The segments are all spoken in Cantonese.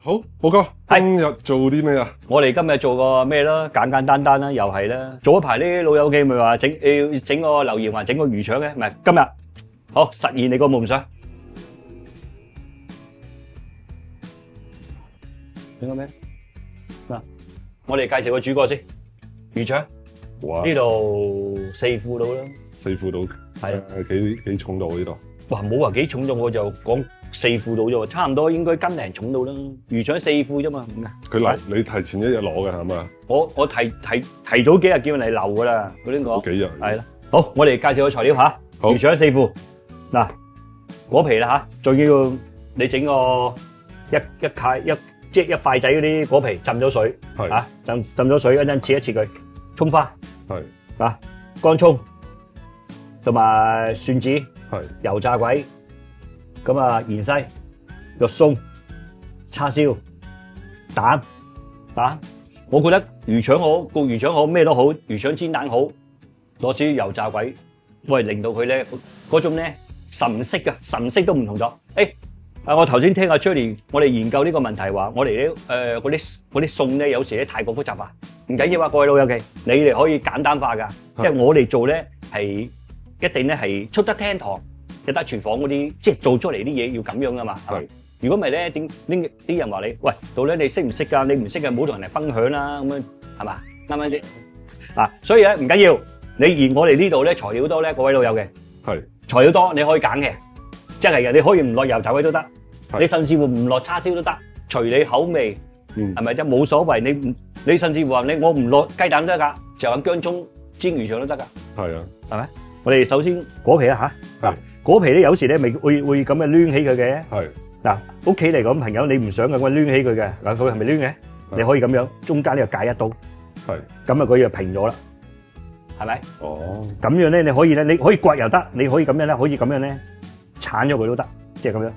好，寶哥，今日做啲咩啊？我哋今日做個咩咯？簡簡單單啦，又係啦。早一排啲老友記咪話要整個留言話整個魚腸嘅，唔係今日好實現你個夢想。整個咩？嗱，我哋介紹個主角先，魚腸。哇！呢度4副到啦， 4副到，係啊，幾重到呢度？哇，冇話幾重咗，我就講4副到啫喎，差唔多應該斤零重到啦。魚腸4副啫嘛，佢嚟你提前一日攞嘅係嘛？我提早幾日叫人嚟留噶啦，嗰啲講幾日？係啦。好，我哋介紹個材料吓，魚腸4副。嗱，果皮啦吓，仲要你整個一塊仔嗰啲果皮浸咗水，吓浸咗水，一陣切一切佢。葱花係啊，乾葱同埋蒜子，係油炸鬼，咁啊芫茜、肉鬆、叉燒、蛋。我覺得魚腸好，焗魚腸好，咩都好，魚腸煎蛋好，攞少少油炸鬼，喂，令到佢咧嗰種咧神色都唔同咗。我頭先聽阿 Judy 我哋研究呢個問題話，我哋咧嗰啲餸咧有時咧太過複雜化，唔緊要啊，各位老友記，你哋可以簡單化㗎，因為我哋做咧係一定咧係出得廳堂，入得廚房嗰啲，即係做出嚟啲嘢要咁樣㗎嘛。係。如果唔係咧，啲人話你，喂，到底你識唔識㗎？你唔識嘅，唔好同人哋分享啦，咁樣係嘛？啱唔啱先？嗱，所以咧唔緊要，你而我哋呢度咧材料多咧，各位老友嘅，係材料多你可以揀嘅，即係嘅，你可以唔落油炸鬼都得。你甚至乎唔落叉燒都得，隨你口味，係咪啫？冇所謂，你甚至乎話我唔落雞蛋都得㗎，就咁薑葱煎魚腸都得㗎。係啊，係咪？我哋首先果皮啦嚇，果皮咧有時咧咪會咁嘅攣起佢嘅。係嗱，屋企嚟講朋友你唔想嘅，我攣起佢嘅，嗱佢係咪攣嘅？你可以咁樣，中間呢個界一刀，係咁啊佢就平咗啦，係咪？哦，咁樣咧你可以咧，你可以刮又得，你可以咁樣咧，可以咁樣咧剷咗佢都得，即係咁樣。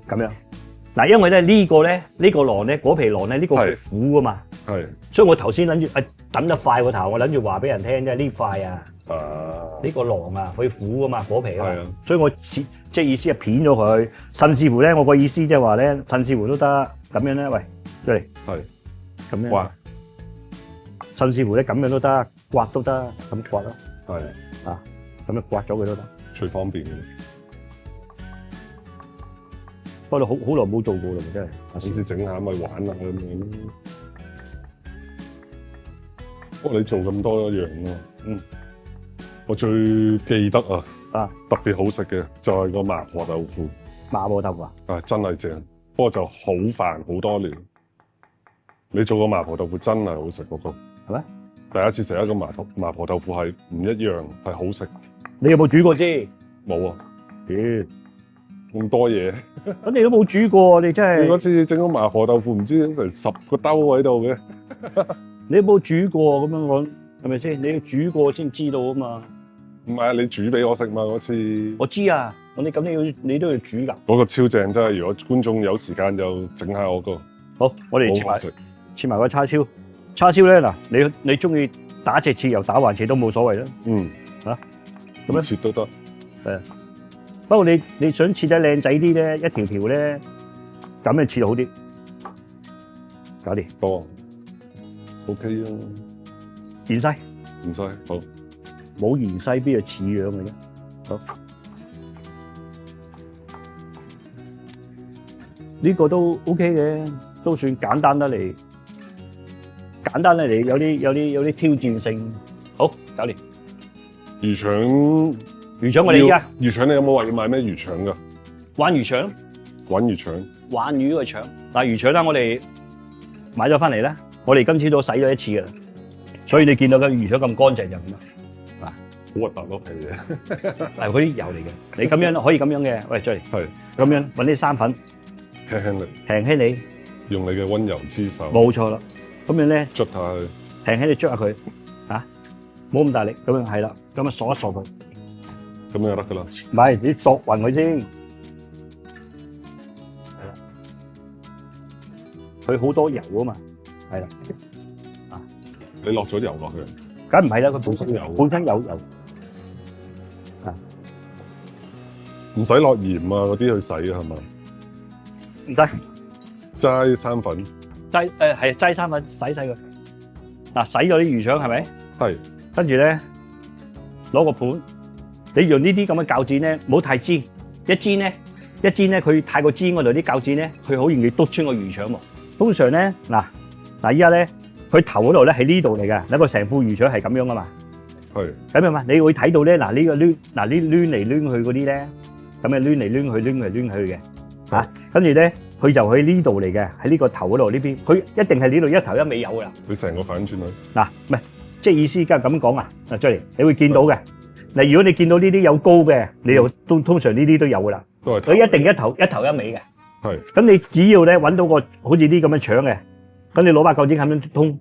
咁樣嗱，因為咧呢個囊咧果皮囊咧呢個係苦噶嘛，係，所以我頭先諗住揼得快個頭，我諗住話俾人聽啫，呢塊啊，呢個囊啊佢苦噶嘛果皮啊，所以我即係意思係片咗佢，甚至乎咧我個意思即係話咧，甚至乎都得咁樣咧，喂，出嚟，係，咁樣，刮，甚至乎咧咁樣都得，刮都得，咁刮咯，係，啊，咁樣刮咗佢都得，最方便嘅。不過好耐冇做過啦，真係。好似整下咪玩下咁樣。不過你做咁多一樣咯，我最記得特別好食嘅就係個麻婆豆腐。麻婆豆腐啊？真係正，不過就好煩好多年。你做個麻婆豆腐真係好食嗰個，係咩？第一次食一個麻婆豆腐係唔一樣，係好食。你有冇煮過先？冇啊。咁多嘢，咁你都冇煮過，你真係。你嗰次整個麻婆豆腐，唔知成10個兜喺度嘅。你有冇煮過咁樣講，係咪先？你要煮過先知道啊嘛。唔係啊，你煮俾我食嘛嗰次。我知啊，你都要煮㗎。嗰個超正真係，如果觀眾有時間就整下我個。好，我哋切埋個叉燒。叉燒咧嗱，你中意打直切又打橫切都冇所謂啦。咁樣切都得。係啊。不過你想切得靚仔啲咧，一條條咧，咁樣切好啲，搞掂多 ，OK 啊。芫茜，好，冇芫茜邊度似樣嘅啫。好，呢個都 OK 嘅，都算簡單得嚟，有啲挑戰性。好，搞掂。魚腸我哋而家魚腸，你有冇話要買咩魚腸噶？鯇魚腸，鯇魚個腸。嗱魚腸啦，我哋買咗翻嚟啦，我哋今次都洗咗一次噶啦，所以你見到嘅魚腸咁乾淨就咁啦。嗱，好核突咯皮嘅，係嗰啲油嚟嘅。你咁樣可以咁樣嘅，喂，再嚟，係咁樣搵啲生粉，輕輕你，用你嘅溫柔之手，冇錯啦。咁樣咧，捽下佢，輕輕你捽下佢，冇咁大力，咁樣係啦，咁樣索一索佢。咁樣就得噶啦，唔係你索勻佢先，係啦，佢好多油啊嘛，係啦，你落咗油落去，梗唔係啦，佢本身有油，唔使落鹽啊嗰啲去洗啊係嘛？唔使，齋生粉，係齋生粉洗佢。嗱，洗咗啲魚腸係咪？係跟住咧攞個盤，你用呢啲咁嘅鉸剪咧，唔好太尖，一尖咧佢太過尖嗰度啲鉸剪咧，佢好容易篤穿個魚腸喎。通常咧嗱依家咧，佢頭嗰度咧喺呢度嚟嘅，一個成副魚腸係咁樣噶嘛。係咁樣嘛，你會睇到咧呢個攣呢攣嚟攣去嗰啲咧，咁嘅攣嚟攣去嘅嚇，跟住咧佢就喺呢度嚟嘅，喺呢個頭嗰度呢邊，佢一定係呢度一頭一尾有噶啦。你成個反轉去。嗱，唔係即係意思，而家咁講啊，嗱，再嚟你會見到嘅。嗱，如果你見到呢啲有高嘅，你又通常呢啲都有噶啦。都係佢一定一頭一尾嘅。係。咁你只要咧揾到個好似啲咁嘅腸嘅，咁你攞把鉸剪咁樣通，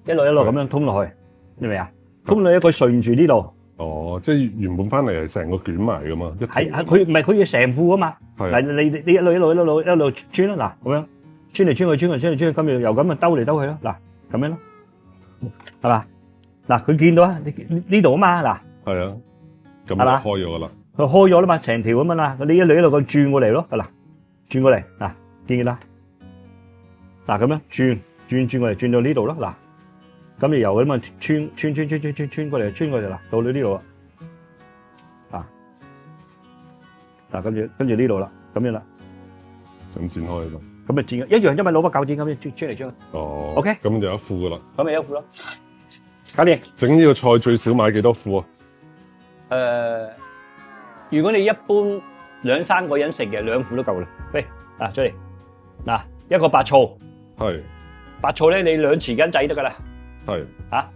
一路咁樣通落去，明唔明啊？通落去佢順住呢度。哦，即係原本翻嚟係成個捲埋噶嘛，係佢唔係佢要成副啊嘛。係。嗱，你一路穿啦，嗱咁樣穿嚟穿去，咁又咁啊兜嚟兜去咯，嗱咁樣咯，係嘛？嗱佢見到啊，呢度啊嘛，嗱。係啊，咁係嘛開咗噶啦。佢開咗啦嘛，成條咁樣啦，你一路咁轉過嚟咯，嗱，轉過嚟，嗱，見唔見啦？嗱咁樣轉過嚟，轉到呢度咯，嗱，咁就由咁啊穿過嚟，嗱，到你呢度啦，嗱跟住呢度啦，咁樣啦，咁剪開咯。咁咪剪一樣啫嘛，攞把鉸剪咁樣穿嚟穿去。哦。OK 咁就有一副噶啦。咁咪一副咯，搞掂。整呢個菜最少買幾多副啊？如果你一般2-3個人食嘅，2副都夠啦。喂，嗱，出嚟，嗱，一個白醋，係。白醋咧，你2匙羹仔得噶啦。係。嚇，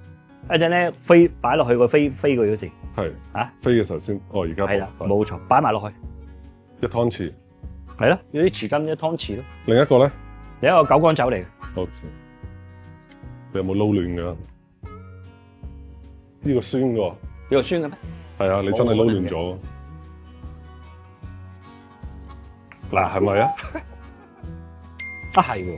一陣咧飛擺落去個飛佢嗰時。係。嚇，飛嘅時候先。哦，而家係啦，冇錯，擺埋落去。1湯匙。係咯，要啲匙羹1湯匙咯。另一個咧？另一個九江酒嚟嘅。OK。你有冇撈亂㗎？呢個酸嘅喎。呢個酸嘅咩？係啊，你真係撈亂咗。嗱，係咪啊？啊係喎，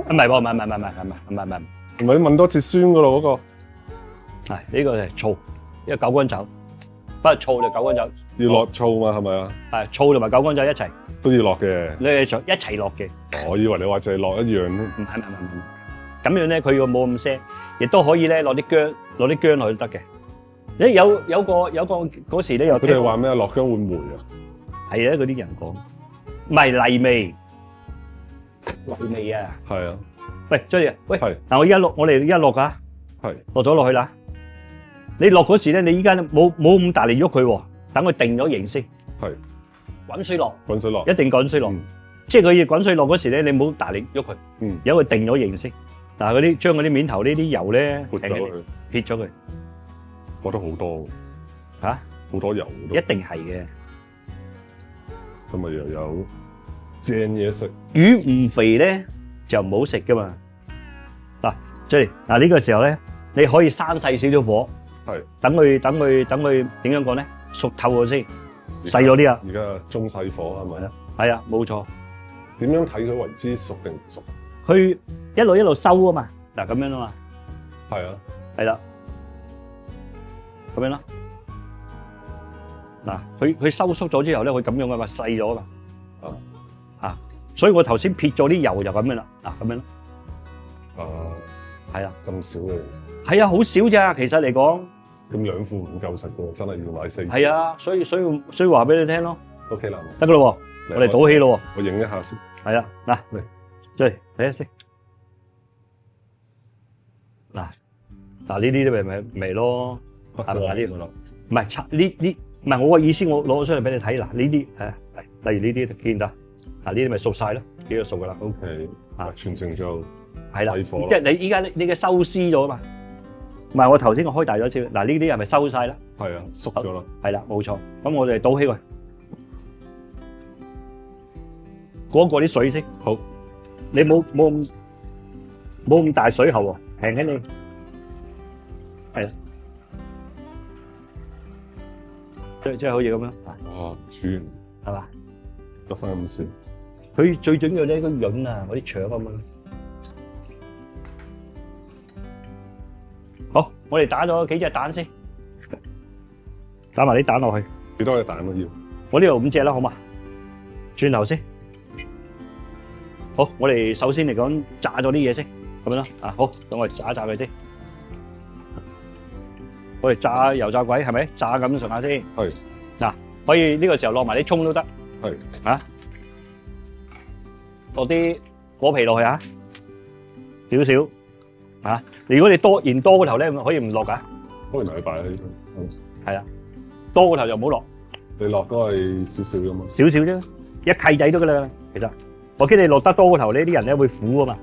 唔係喎，唔係，唔係你問多次酸嘅咯嗰個。係呢個係醋，呢個九江酒，不過醋就九江酒。要落醋嘛，係咪啊？係醋同埋九江酒一齊。都要落嘅。你係一齊落嘅。我以為你話就係落一樣咧。唔係，咁樣咧佢要冇咁腥，亦都可以咧攞啲薑落去都得嘅。你有個嗰時咧有。佢哋話咩？落薑會霉啊？係啊，嗰啲人講，唔係泥味啊。係啊。喂，張爺，喂，係。嗱我哋而家落㗎，係。落咗落去啦。你落嗰時咧，你依家冇咁大力喐佢喎，等佢定咗形先。係。滾水落。滾水落。一定滾水落，即係佢要滾水落嗰時咧，你冇大力喐佢，由佢定咗形先。嗱嗰啲將嗰啲面頭呢啲油咧，撥走佢，撇咗佢。覺得好多嚇，好多油。一定係嘅。咁咪又有正嘢食。魚唔肥咧就唔好食噶嘛。嗱，即係嗱呢個時候咧，你可以閂細少少火，係等佢點樣講咧？熟透咗先，細咗啲啊。而家中細火係咪啊？係啊，冇錯。點樣睇佢為之熟定唔熟？佢一路收啊嘛，嗱咁樣啊嘛。係啊。係啦。咁樣啦，嗱，佢收縮咗之後咧，佢咁樣噶嘛，細咗噶，所以我頭先撇咗啲油就咁樣啦，嗱咁樣咯，係啊，咁少嘅，係啊，好少咋，其實嚟講，咁2副唔夠食嘅，真係要買4副。係啊，所以話俾你聽咯 ，OK 啦，得噶咯，我哋倒起咯，我影一下先，係啊，嗱，嚟，再睇下先，嗱呢啲咪咯。係咪啊？呢個唔係拆呢唔係我嘅意思，我攞出嚟俾你睇嗱。呢啲例如呢啲見得嗱，呢啲咪熟晒咯，幾個熟噶啦。OK，全程就係啦，即係你依家你嘅收絲咗啊嘛。唔係我頭先我開大咗少，嗱呢啲係咪收晒啦？係啊，縮咗啦。係啦，冇錯。咁我哋倒起佢，過啲水先。好，你冇咁大水喉喎，平緊你係啦。即係好似咁樣，哇，轉係嘛？得翻咁少。佢最緊要咧，個潤啊，嗰啲腸咁樣。好，我哋打咗幾隻蛋先，打埋啲蛋落去。幾多隻蛋啊？要？我呢度5隻啦，好嘛？轉頭先。好，我哋首先嚟講炸咗啲嘢先，咁樣啦。啊，好，等我哋炸一炸佢先。我哋炸油炸鬼係咪？炸咁上下先。係。嗱，可以呢個時候落埋啲葱都得。係。啊，落啲果皮落去啊，少少。啊，如果你嫌多個頭咧，可以唔落㗎。可以埋去擺喺度。係啦，多個頭就唔好落。你落都係少少㗎嘛。少少啫，一契仔都㗎啦。其實我驚你落得多個頭呢啲人咧會苦啊嘛。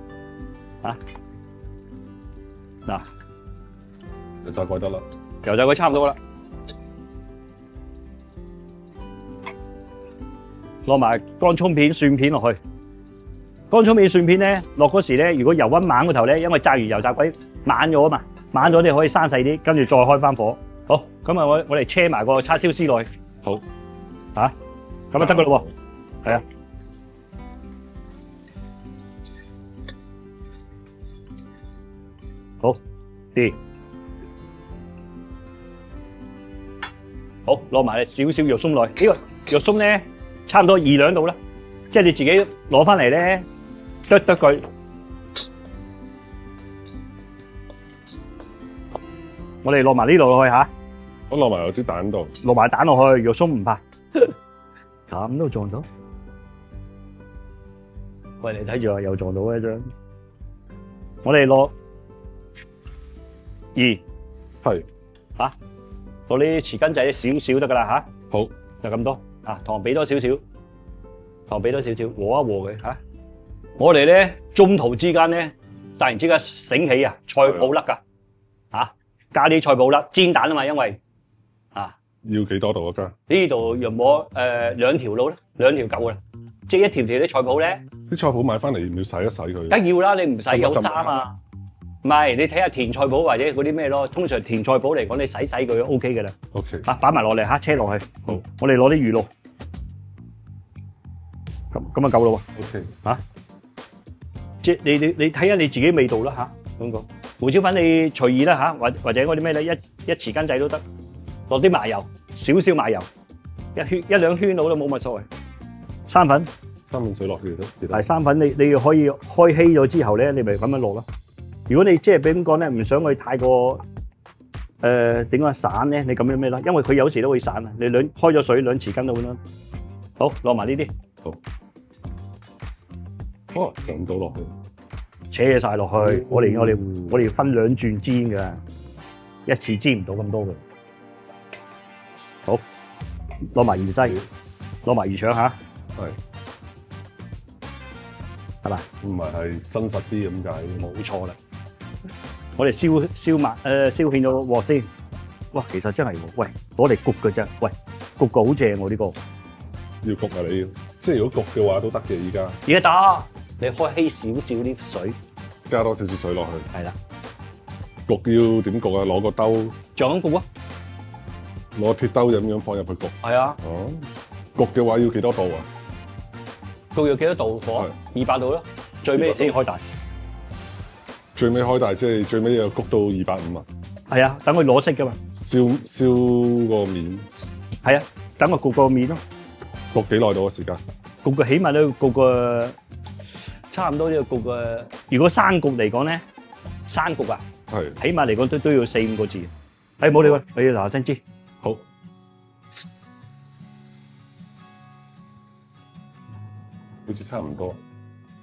啊，嗱，油炸鬼得啦。油炸鬼差唔多啦，落埋乾葱片、蒜片落去。乾葱片、蒜片咧落嗰時咧，如果油溫猛個頭咧，因為炸完油炸鬼猛咗啊嘛，猛咗你可以生細啲，跟住再開翻火。好，咁啊我哋車埋個叉燒絲落去。好，嚇，咁啊得噶咯喎，係啊。好，啲。好，攞埋少少肉鬆落去。呢個肉鬆咧，差唔多2兩度啦，即係你自己攞翻嚟咧，剁佢。我哋落埋呢度落去嚇，我落埋有啲蛋度，落埋蛋落去，肉鬆唔怕。咁都撞到？喂，你睇住啊，又撞到一張。我哋落2，係嚇。攞啲匙羹仔少少得噶啦嚇，好就咁多啊，糖俾多少少，糖俾多少少，和一和佢嚇。我哋咧中途之間咧，突然之間醒起啊，菜脯粒噶嚇，加啲菜脯粒煎蛋啊嘛，因為啊要幾多度啊？加呢度用我2條路啦，2條夠啦，即係一條條啲菜脯咧。啲菜脯買翻嚟要唔要洗一洗佢？梗要啦，你唔洗有渣嘛。唔係，你睇下甜菜脯或者嗰啲咩咯。通常甜菜脯嚟講，你洗佢 O K 嘅啦。O K。啊，擺埋落嚟嚇，車落去。好，我哋攞啲魚露。咁啊夠咯喎。O K。嚇，即係你睇下你自己味道啦嚇。咁講，胡椒粉你隨意啦嚇，或者嗰啲咩咧，一匙羹仔都得。落啲麻油，少少麻油，一兩圈到都冇乜所謂。生粉。生粉水落去都。係生粉，你可以開稀咗之後咧，你咪咁樣落咯。如果你即係點講咧，唔想佢太過點講散咧，你咁樣咩啦？因為佢有時都會散啊。你開咗水2匙羹到咁啦。好，落埋呢啲。好。哦，咁倒落去。扯晒落去。我哋分2轉煎㗎，一次煎唔到咁多嘅。好，攞埋芫茜，攞埋魚腸嚇。係。係嘛？唔係真實啲咁解？冇錯啦。我哋燒芡咗鑊先。哇，其實真係喎，喂，攞嚟焗嘅啫。喂，焗個好正喎呢個。要焗啊你要，即係如果焗嘅話都得嘅依家。而家打，你開稀少少啲水，加多少少水落去。係啦。焗要點焗啊？攞個兜。就咁焗啊！攞鐵兜咁樣放入去焗。係啊。哦。焗嘅話要幾多度啊？焗要幾多度火？200度咯，最尾先開大。最尾開大，即係最尾又焗到250啊！係啊，等佢攞色噶嘛。燒個面。係啊，等佢焗個面咯。焗幾耐到嘅時間？焗個起碼都要焗個差唔多都要焗個。如果生焗嚟講咧，生焗啊，係起碼嚟講都要4-5個字。誒冇理佢，我要嗱嗱聲煎。好。好似差唔多。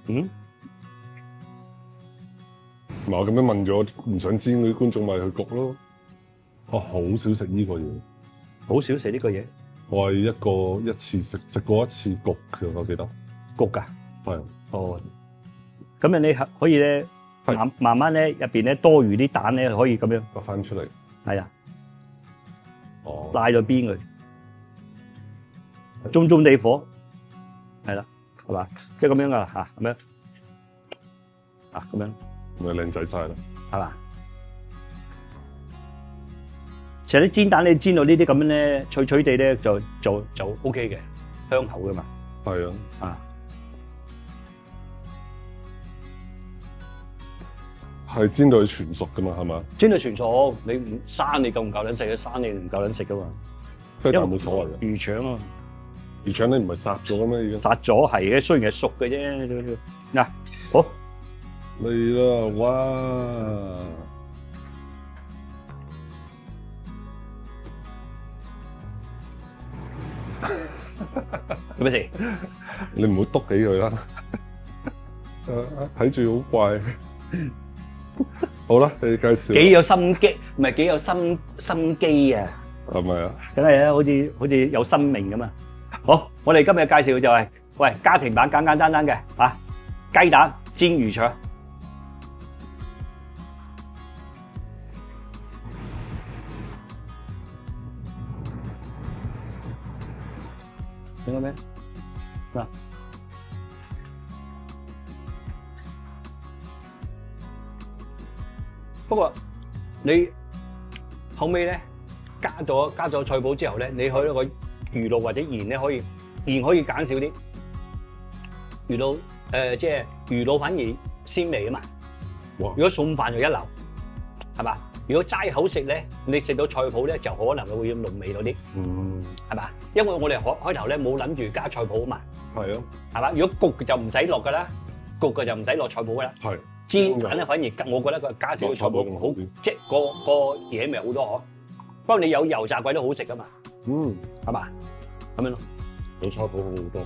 嗯。唔係我咁樣問咗，唔想煎嗰啲觀眾咪去焗咯。我好少食呢個嘢，好少食呢個嘢。我係一次食過一次焗嘅，我記得。焗㗎？係。哦。咁樣你可以咧，慢慢咧入邊咧多餘啲蛋咧可以咁樣拔翻出嚟。係啊。哦。拉咗邊佢，中地火，係啦，係嘛？即係咁樣噶嚇，咁樣啊，咁樣。咪靚仔晒啦，係嘛？其實啲煎蛋你煎到呢啲咁樣咧，脆脆地咧就 OK 嘅，香口噶嘛。係啊。啊。係煎到佢全熟噶嘛，係嘛？煎到全熟，你唔生你夠唔夠撚食？生你唔夠撚食噶嘛。雞蛋冇所謂嘅。魚腸啊，魚腸你唔係殺咗嘅咩？已經殺咗係嘅，雖然係熟嘅啫。嗱，好嚟啦，哇！做咩事？你唔好篤起佢啦，睇住好怪。好啦，你介紹。幾有心機，唔係幾有心機啊！係咪啊？梗係啦，好似有生命咁啊！好，我哋今日介紹就係，喂，家庭版簡簡單單嘅啊，雞蛋煎魚腸。明咗咩？嗱，不過你後尾咧加咗菜脯之後咧，你可以個魚露或者鹽咧鹽可以減少啲，魚露即係魚露反而鮮味啊嘛。哇！如果餸飯就一流，係嘛？如果齋口食咧，你食到菜脯咧就可能會濃味多啲，係嘛？因為我哋開頭咧冇諗住加菜脯啊嘛，係啊，係嘛？如果焗嘅就唔使落噶啦，焗嘅就唔使落菜脯噶啦。係煎蛋咧反而我覺得佢加少少菜脯好，即係個嘢味好多嗬。不過你有油炸鬼都好食噶嘛，係嘛？咁樣咯，有菜脯好好多。